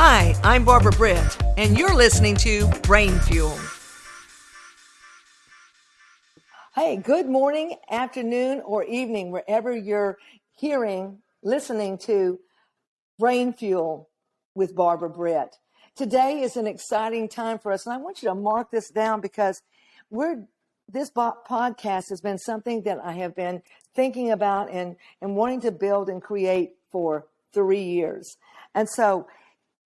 Hi, I'm Barbara Britt, and you're listening to Brain Fuel. Hey, good morning, afternoon, or evening, wherever you're listening to Brain Fuel with Barbara Britt. Today is an exciting time for us, and I want you to mark this down because this podcast has been something that I have been thinking about and wanting to build and create for 3 years. And so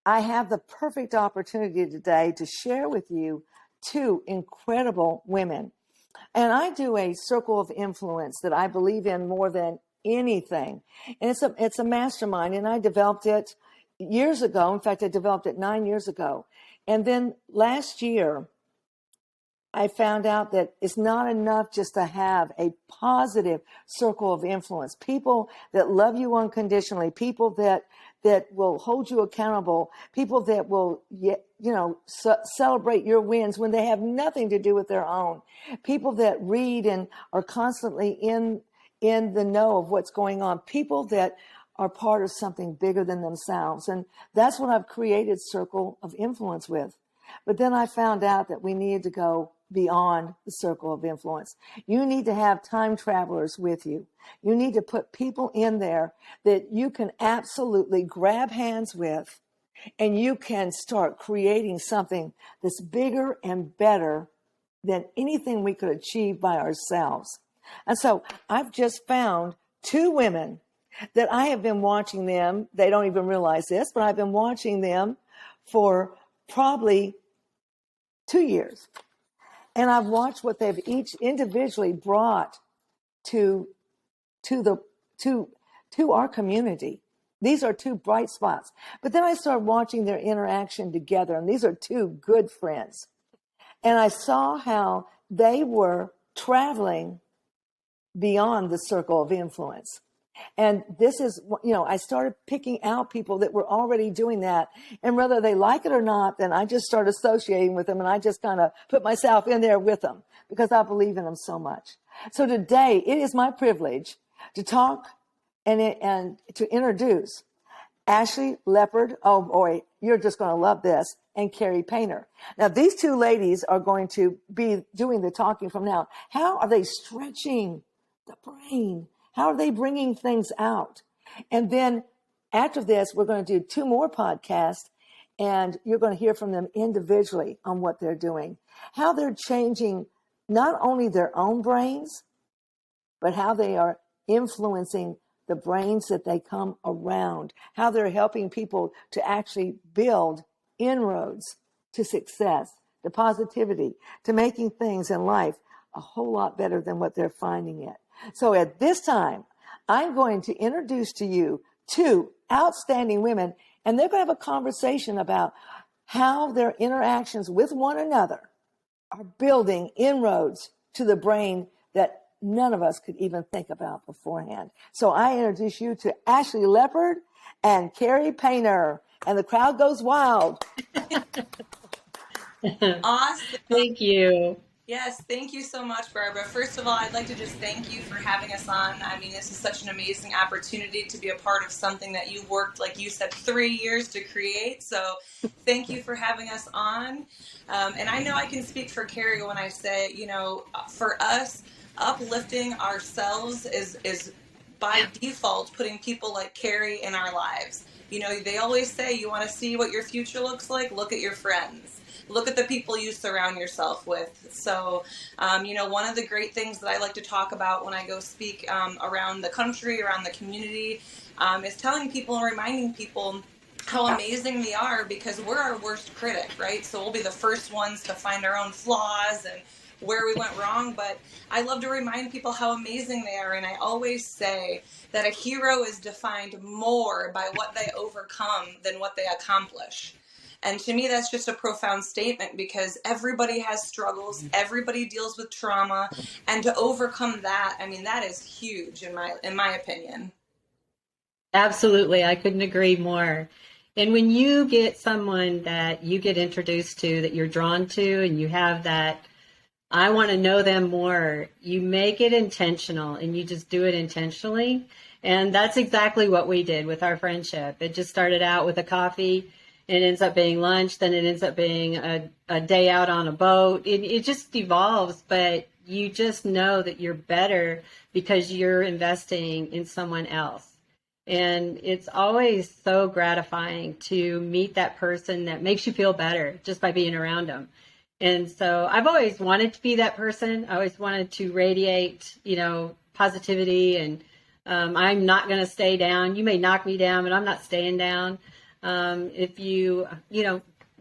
I have the perfect opportunity today to share with you two incredible women. And I do a circle of influence that I believe in more than anything. And it's a mastermind, and I developed it years ago. In fact, I developed it 9 years ago. And then last year, I found out that it's not enough just to have a positive circle of influence, people that love you unconditionally, people that will hold you accountable, people that will, celebrate your wins when they have nothing to do with their own, people that read and are constantly in the know of what's going on, people that are part of something bigger than themselves. And that's what I've created Circle of Influence with. But then I found out that we needed to go beyond the circle of influence. You need to have time travelers with you. You need to put people in there that you can absolutely grab hands with, and you can start creating something that's bigger and better than anything we could achieve by ourselves. And so I've just found two women that I have been watching them. They don't even realize this, but I've been watching them for probably 2 years. And I've watched what they've each individually brought to our community. These are two bright spots. But then I started watching their interaction together, and these are two good friends. And I saw how they were traveling beyond the circle of influence. And this is, I started picking out people that were already doing that. And whether they like it or not, then I just started associating with them, and I just kind of put myself in there with them because I believe in them so much. So today, it is my privilege to talk and to introduce Ashley Leopard. Oh boy, you're just going to love this. And Carrie Painter. Now, these two ladies are going to be doing the talking from now. How are they stretching the brain? How are they bringing things out? And then after this, we're going to do 2 more podcasts, and you're going to hear from them individually on what they're doing, how they're changing not only their own brains, but how they are influencing the brains that they come around, how they're helping people to actually build inroads to success, to positivity, to making things in life a whole lot better than what they're finding it. So at this time, I'm going to introduce to you two outstanding women, and they're going to have a conversation about how their interactions with one another are building inroads to the brain that none of us could even think about beforehand. So I introduce you to Ashley Leopard and Carrie Painter, and the crowd goes wild. Awesome. Thank you. Yes, thank you so much, Barbara. First of all, I'd like to just thank you for having us on. I mean, this is such an amazing opportunity to be a part of something that you worked, like you said, 3 years to create. So thank you for having us on. And I know I can speak for Carrie when I say, for us, uplifting ourselves is by default putting people like Carrie in our lives. They always say you want to see what your future looks like, look at your friends. Look at the people you surround yourself with. So, one of the great things that I like to talk about when I go speak around the country, around the community, is telling people and reminding people how amazing they are, because we're our worst critic, right? So we'll be the first ones to find our own flaws and where we went wrong. But I love to remind people how amazing they are. And I always say that a hero is defined more by what they overcome than what they accomplish. And to me, that's just a profound statement, because everybody has struggles, everybody deals with trauma, and to overcome that, I mean, that is huge in my opinion. Absolutely. I couldn't agree more. And when you get someone that you get introduced to, that you're drawn to, and you have that, I want to know them more, you make it intentional, and you just do it intentionally. And that's exactly what we did with our friendship. It just started out with a coffee. It ends up being lunch, then it ends up being a day out on a boat. It just evolves, but you just know that you're better because you're investing in someone else. And it's always so gratifying to meet that person that makes you feel better just by being around them. And so I've always wanted to be that person. I always wanted to radiate, positivity, and I'm not going to stay down. You may knock me down, but I'm not staying down. If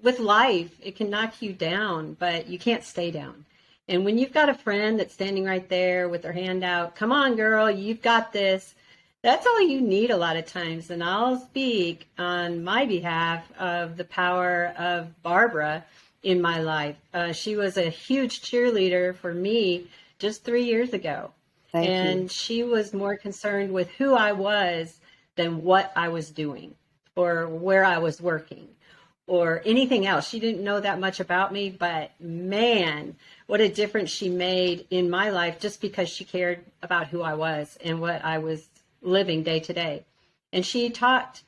with life, it can knock you down, but you can't stay down. And when you've got a friend that's standing right there with their hand out, come on, girl, you've got this. That's all you need a lot of times. And I'll speak on my behalf of the power of Barbara in my life. She was a huge cheerleader for me just 3 years ago. Thank you. She was more concerned with who I was than what I was doing or where I was working or anything else. She didn't know that much about me, but man, what a difference she made in my life just because she cared about who I was and what I was living day to day. And she taught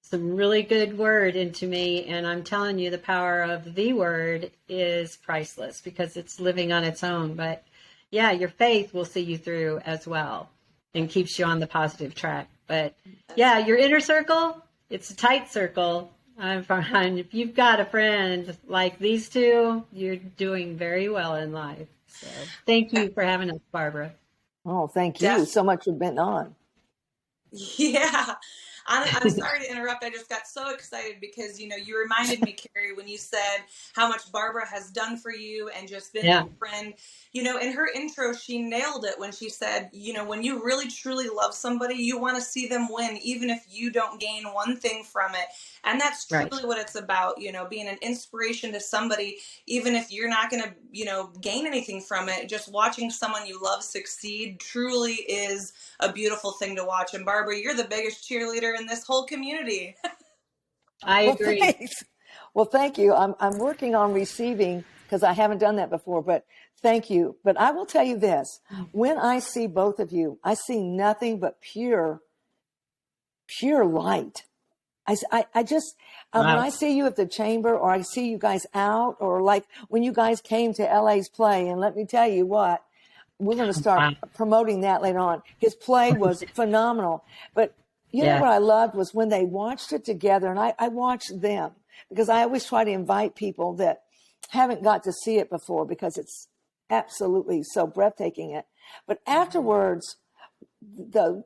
some really good word into me. And I'm telling you, the power of the word is priceless because it's living on its own. But yeah, your faith will see you through as well and keeps you on the positive track. But yeah, your inner circle, it's a tight circle. I'm fine. If you've got a friend like these two, you're doing very well in life. So thank you for having us, Barbara. Oh, thank you so much for being on. Yeah. I'm sorry to interrupt. I just got so excited because, you reminded me, Carrie, when you said how much Barbara has done for you and just been a friend. In her intro, she nailed it when she said, when you really, truly love somebody, you want to see them win, even if you don't gain one thing from it. And that's truly what it's about, being an inspiration to somebody, even if you're not going to, gain anything from it. Just watching someone you love succeed truly is a beautiful thing to watch. And Barbara, you're the biggest cheerleader in this whole community. I agree. Thanks. Well, thank you. I'm working on receiving because I haven't done that before, but thank you. But I will tell you this, when I see both of you, I see nothing but pure light. I just, when I see you at the chamber or I see you guys out or like when you guys came to LA's play, and let me tell you what, we're going to start promoting that later on. His play was phenomenal. But you know what I loved was when they watched it together, and I watched them because I always try to invite people that haven't got to see it before because it's absolutely so breathtaking. But afterwards, the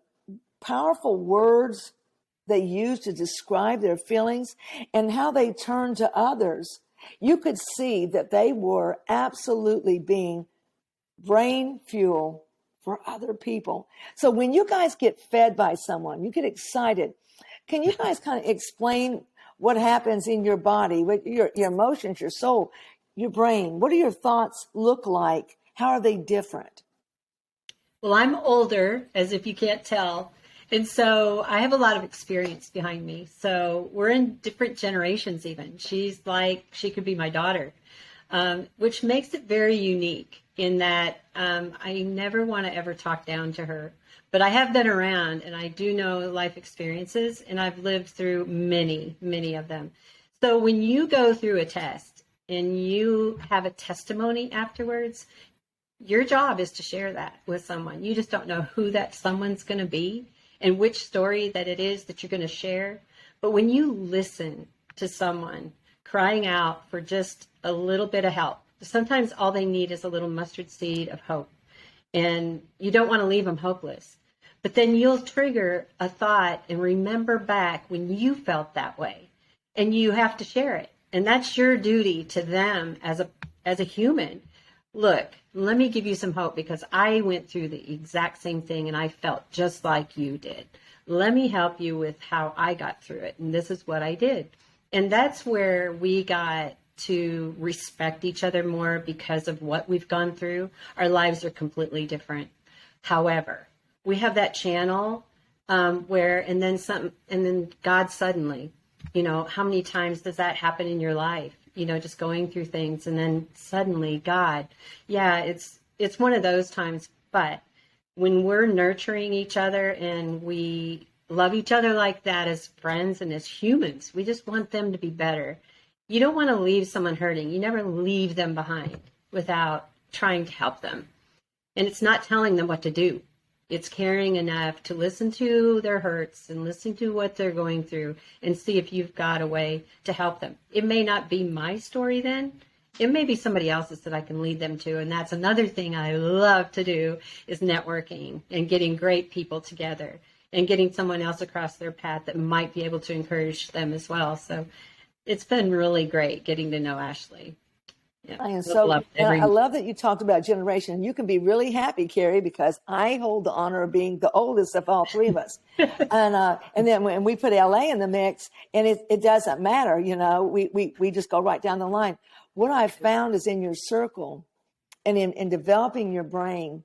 powerful words they used to describe their feelings and how they turned to others, you could see that they were absolutely being brain fuel for other people. So when you guys get fed by someone, you get excited. Can you guys kind of explain what happens in your body, with your emotions, your soul, your brain? What do your thoughts look like? How are they different? Well, I'm older, as if you can't tell. And so I have a lot of experience behind me. So we're in different generations even. She could be my daughter, which makes it very unique in that I never want to ever talk down to her. But I have been around and I do know life experiences and I've lived through many, many of them. So when you go through a test and you have a testimony afterwards, your job is to share that with someone. You just don't know who that someone's going to be and which story that it is that you're going to share. But when you listen to someone crying out for just a little bit of help, sometimes all they need is a little mustard seed of hope. And you don't want to leave them hopeless. But then you'll trigger a thought and remember back when you felt that way. And you have to share it. And that's your duty to them as a human. Look, let me give you some hope because I went through the exact same thing and I felt just like you did. Let me help you with how I got through it. And this is what I did. And that's where we got to respect each other more because of what we've gone through. Our lives are completely different. However, we have that channel and then God suddenly, how many times does that happen in your life? Just going through things and then suddenly God, it's one of those times. But when we're nurturing each other and we love each other like that as friends and as humans. We just want them to be better. You don't want to leave someone hurting. You never leave them behind without trying to help them. And it's not telling them what to do. It's caring enough to listen to their hurts and listen to what they're going through and see if you've got a way to help them. It may not be my story then. It may be somebody else's that I can lead them to. And that's another thing I love to do is networking and getting great people together and getting someone else across their path that might be able to encourage them as well. So it's been really great getting to know Ashley. Yeah, I am so, and I love that you talked about generation. You can be really happy, Carrie, because I hold the honor of being the oldest of all three of us. And then when we put LA in the mix, and it doesn't matter, you know, we just go right down the line. What I've found is in your circle and in developing your brain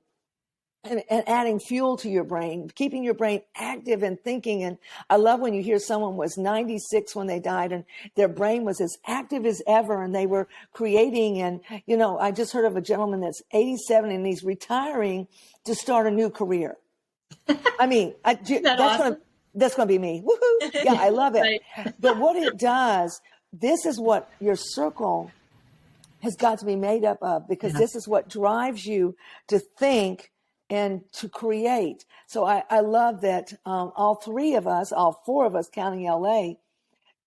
and adding fuel to your brain, keeping your brain active and thinking. And I love when you hear someone was 96 when they died and their brain was as active as ever and they were creating. And, you know, I just heard of a gentleman that's 87 and he's retiring to start a new career. I mean, that's going to be me. Woohoo. Yeah, I love it. Right. But what it does, this is what your circle has got to be made up of, because this is what drives you to think and to create. So I love that all four of us, counting LA,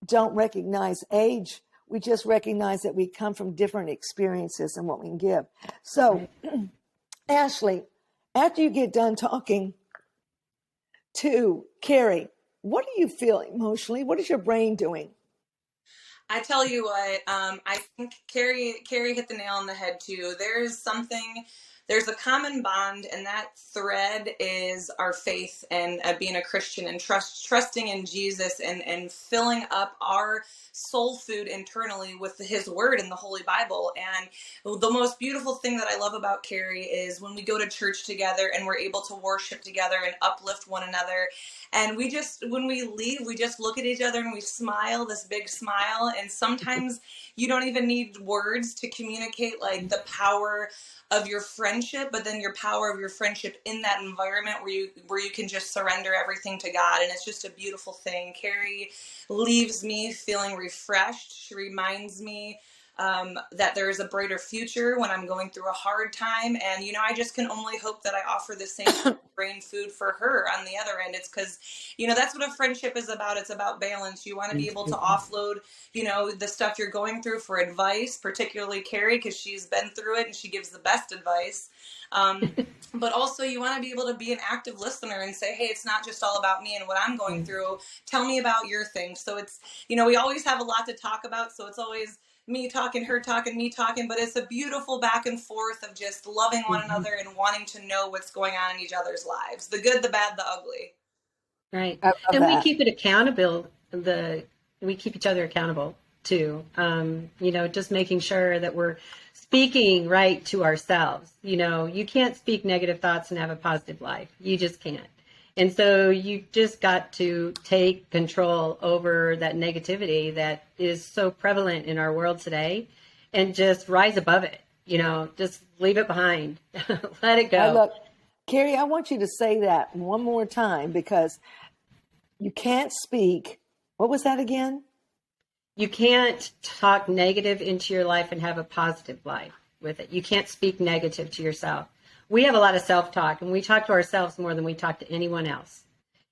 don't recognize age. We just recognize that we come from different experiences and what we can give. So, Ashley, after you get done talking to Carrie, what do you feel emotionally? What is your brain doing? I tell you what, I think Carrie hit the nail on the head too. There's a common bond, and that thread is our faith and being a Christian and trusting in Jesus and filling up our soul food internally with his word in the Holy Bible. And the most beautiful thing that I love about Carrie is when we go to church together and we're able to worship together and uplift one another. And when we leave, we just look at each other and we smile, this big smile. And sometimes you don't even need words to communicate like the power of your friendship, but then your power of your friendship in that environment where you can just surrender everything to God. And it's just a beautiful thing. Carrie leaves me feeling refreshed. She reminds me that there is a brighter future when I'm going through a hard time. And, you know, I just can only hope that I offer the same brain food for her on the other end. It's because, you know, that's what a friendship is about. It's about balance. You want to be able to offload, you know, the stuff you're going through for advice, particularly Carrie, because she's been through it and she gives the best advice. But also you want to be able to be an active listener and say, hey, it's not just all about me and what I'm going through. Tell me about your thing. So it's, you know, we always have a lot to talk about. So it's always me talking, her talking, me talking, but it's a beautiful back and forth of just loving one another and wanting to know what's going on in each other's lives, the good, the bad, the ugly. Right. And we keep it accountable. We keep each other accountable too. You know, just making sure that we're speaking right to ourselves. You know, you can't speak negative thoughts and have a positive life. You just can't. And so you just got to take control over that negativity that is so prevalent in our world today and just rise above it. You know, just leave it behind. Let it go. Carrie, I want you to say that one more time, because you can't speak. What was that again? You can't talk negative into your life and have a positive life with it. You can't speak negative to yourself. We have a lot of self-talk, and we talk to ourselves more than we talk to anyone else.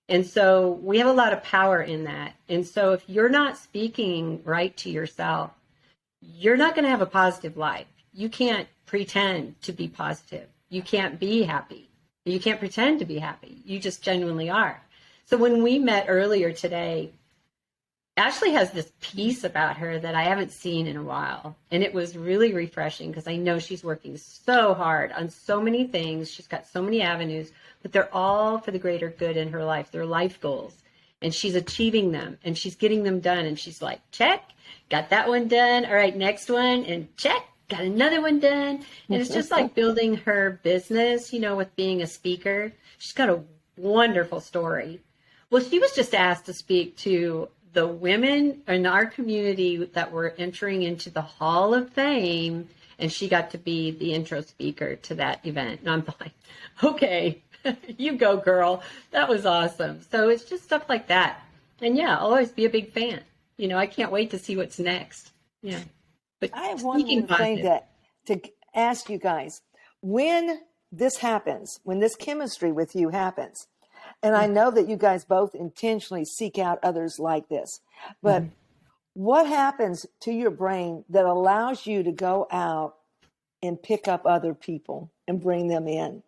And so we have a lot of power in that. And so if you're not speaking right to yourself, you're not going to have a positive life. You can't pretend to be positive. You can't be happy. You can't pretend to be happy. You just genuinely are. So when we met earlier today, Ashley has this piece about her that I haven't seen in a while. And it was really refreshing because I know she's working so hard on so many things. She's got so many avenues, but they're all for the greater good in her life. They're life goals. And she's achieving them and she's getting them done. And she's like, check, got that one done. All right, next one. And check, got another one done. And it's just like building her business, you know, with being a speaker. She's got a wonderful story. Well, she was just asked to speak to the women in our community that were entering into the Hall of Fame, and she got to be the intro speaker to that event. And I'm like, okay, You go, girl. That was awesome. So it's just stuff like that. And yeah, I'll always be a big fan. I can't wait to see what's next. Yeah. But I have one more thing to ask you guys. When this happens, when this chemistry with you happens, and I know that you guys both intentionally seek out others like this, but what happens to your brain that allows you to go out and pick up other people and bring them in?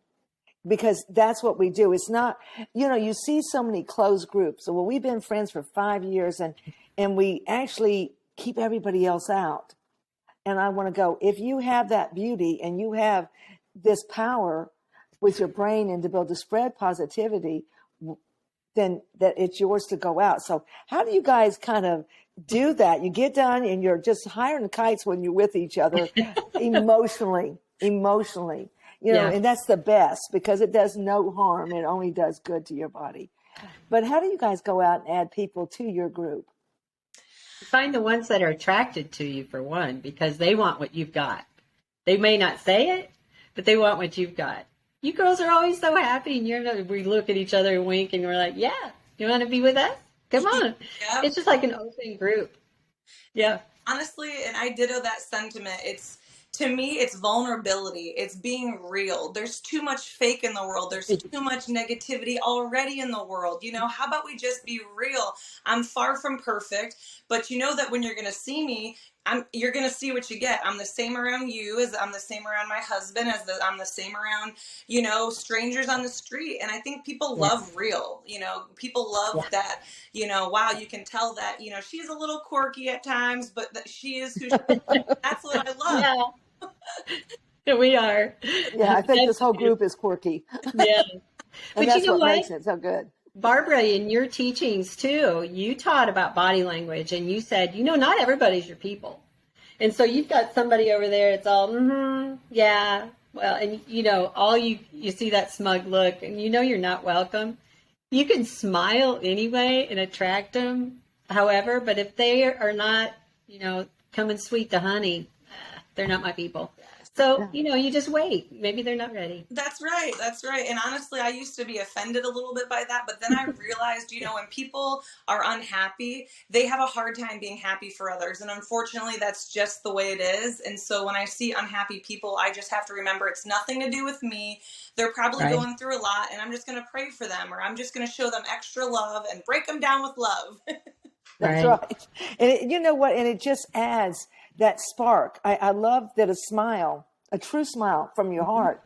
Because that's what we do. It's not, you see so many closed groups. So, well, we've been friends for 5 years and we actually keep everybody else out. And I want to go, if you have that beauty and you have this power with your brain and to be able to spread positivity, then that it's yours to go out. So how do you guys kind of do that? You get done and you're just higher than kites when you're with each other emotionally, and that's the best because it does no harm. It only does good to your body. But how do you guys go out and add people to your group? Find the ones that are attracted to you, for one, because they want what you've got. They may not say it, but they want what you've got. You girls are always so happy, and we look at each other and wink, and we're like, yeah, you want to be with us? Come on. Yep. It's just like an open group. Yeah. Honestly, and I ditto that sentiment. To me, it's vulnerability. It's being real. There's too much fake in the world. There's too much negativity already in the world. How about we just be real? I'm far from perfect, but you know that when you're going to see me, you're going to see what you get. I'm the same around you as I'm the same around my husband, I'm the same around, strangers on the street. And I think people love real, people love that, wow, you can tell that, she's a little quirky at times, but that she is who she is. That's what I love. Yeah, we are. Yeah, I think this whole group is quirky. Yeah. And that's what makes it so good. Barbara, in your teachings too, you taught about body language and you said, not everybody's your people. And so you've got somebody over there, it's all, yeah. Well, and all you see that smug look and you're not welcome. You can smile anyway and attract them. However, but if they are not, coming sweet to honey, they're not my people. So, you just wait. Maybe they're not ready. That's right. That's right. And honestly, I used to be offended a little bit by that. But then I realized, when people are unhappy, they have a hard time being happy for others. And unfortunately, that's just the way it is. And so when I see unhappy people, I just have to remember it's nothing to do with me. They're probably going through a lot. And I'm just going to pray for them, or I'm just going to show them extra love and break them down with love. That's right. And you know what? And it just adds that spark. I love that a true smile from your heart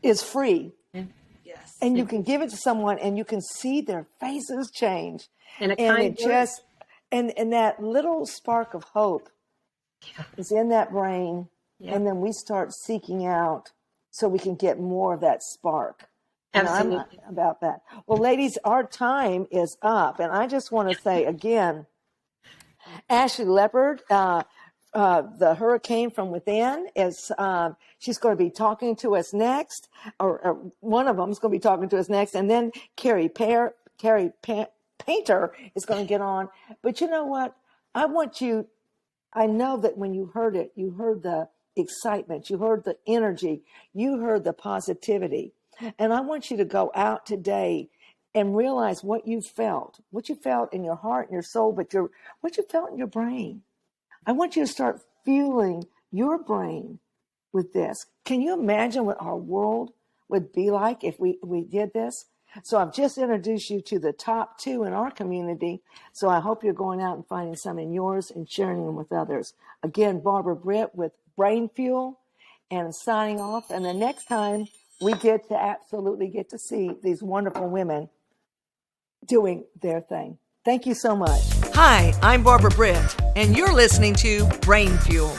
is free. Yes. And you can give it to someone and you can see their faces change. And that little spark of hope is in that brain. Yeah. And then we start seeking out so we can get more of that spark. Absolutely. I'm about that. Well, ladies, our time is up. And I just want to say again, Ashley Leopard, the Hurricane from Within, is she's going to be talking to us next, or one of them is going to be talking to us next. And then Carrie Painter is going to get on. But you know what? I know that when you heard it, you heard the excitement, you heard the energy, you heard the positivity. And I want you to go out today and realize what you felt in your heart and your soul, but what you felt in your brain. I want you to start fueling your brain with this. Can you imagine what our world would be like if we did this? So I've just introduced you to the top 2 in our community. So I hope you're going out and finding some in yours and sharing them with others. Again, Barbara Britt with Brain Fuel, and signing off. And the next time we absolutely get to see these wonderful women doing their thing. Thank you so much. Hi, I'm Barbara Britt, and you're listening to Brain Fuel.